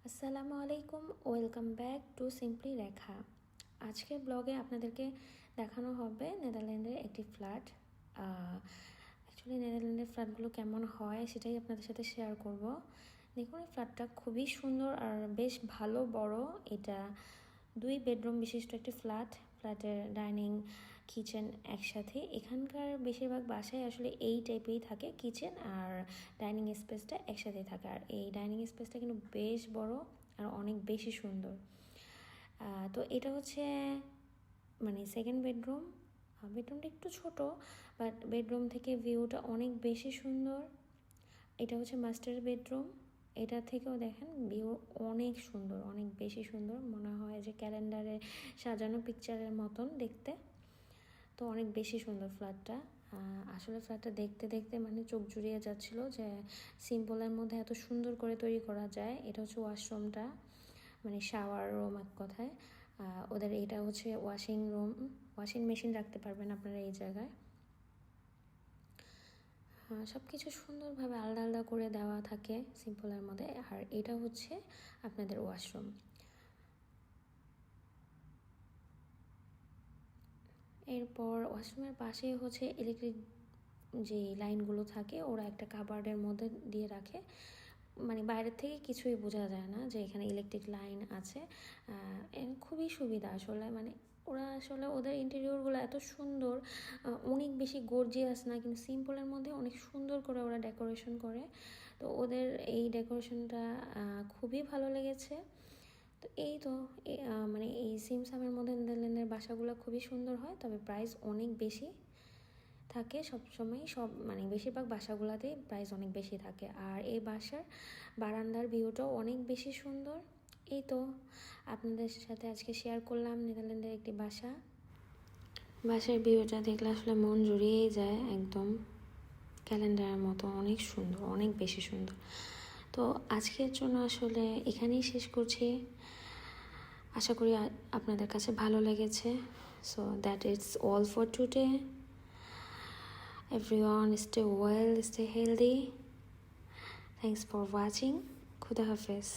আসসালামু আলাইকুম, welcome back to simply রেখা। আজকের ব্লগে আপনাদেরকে দেখানো হবে নেদারল্যান্ডের একটি ফ্ল্যাট। অ্যাকচুয়ালি নেদারল্যান্ডের ফ্ল্যাটগুলো কেমন হয় সেটাই আপনাদের সাথে শেয়ার করব। দেখুন, এই ফ্ল্যাটটা খুবই সুন্দর আর বেশ ভালো বড়। এটা 2 বেডরুম বিশিষ্ট একটি ফ্ল্যাটের ডাইনিং কিচেন একসাথে। এখানকার বেশিরভাগ বাসায় আসলে এই টাইপেই থাকে, কিচেন আর ডাইনিং স্পেসটা একসাথেই থাকে। আর এই ডাইনিং স্পেসটা কিন্তু বেশ বড় আর অনেক বেশি সুন্দর। তো এটা হচ্ছে মানে সেকেন্ড বেডরুম। বেডরুমটা একটু ছোট, বাট বেডরুম থেকে ভিউটা অনেক বেশি সুন্দর। এটা হচ্ছে মাস্টার বেডরুম। এটা থেকেও দেখেন ভিউ অনেক সুন্দর, অনেক বেশি সুন্দর। মনে হয় যে ক্যালেন্ডারে সাজানো পিকচারের মতন দেখতে। তো অনেক বেশি সুন্দর ফ্ল্যাটটা। আসলে ফ্ল্যাটটা দেখতে দেখতে মানে চোখ জুড়িয়ে যাচ্ছিল যে সিম্পলের মধ্যে এত সুন্দর করে তৈরি করা যায়। এটা হচ্ছে ওয়াশরুমটা, মানে শাওয়ার রুম এক কথায়। ওদের এটা হচ্ছে ওয়াশিং রুম, ওয়াশিং মেশিন রাখতে পারবেন আপনারা এই জায়গায়। সব কিছু সুন্দরভাবে আলাদা আলাদা করে দেওয়া থাকে সিম্পলের মধ্যে। আর এটা হচ্ছে আপনাদের ওয়াশরুম। এরপর ওয়াশরুমের পাশে হচ্ছে ইলেকট্রিক যে লাইনগুলো থাকে, ওরা একটা কাবার্ডের মধ্যে দিয়ে রাখে। মানে বাইরের থেকে কিছুই বোঝা যায় না যে এখানে ইলেকট্রিক লাইন আছে। খুবই সুবিধা আসলে। মানে ওরা আসলে ওদের ইন্টেরিয়রগুলো এত সুন্দর, অনেক বেশি গর্জিয়াস না, কিন্তু সিম্পলের মধ্যে অনেক সুন্দর করে ওরা ডেকোরেশন করে। তো ওদের এই ডেকোরেশনটা খুবই ভালো লেগেছে। তো এই তো মানে এই সিমসামের মধ্যে নেদারল্যান্ডের বাসাগুলো খুবই সুন্দর হয়, তবে প্রাইস অনেক বেশি থাকে সবসময়। মানে বেশিরভাগ বাসাগুলোতেই প্রাইস অনেক বেশি থাকে। আর এই বাসার বারান্দার ভিউটাও অনেক বেশি সুন্দর। এই তো আপনাদের সাথে আজকে শেয়ার করলাম নেদারল্যান্ডের একটি বাসার ভিউটা দেখলে আসলে মন জুড়িয়েই যায় একদম। ক্যালেন্ডারের মতো অনেক সুন্দর, অনেক বেশি সুন্দর। তো আজকের জন্য আসলে এখানেই শেষ করছি। আশা করি আপনাদের কাছে ভালো লেগেছে। So that is all for today. Everyone stay well, stay healthy. Thanks for watching. Khuda Hafiz.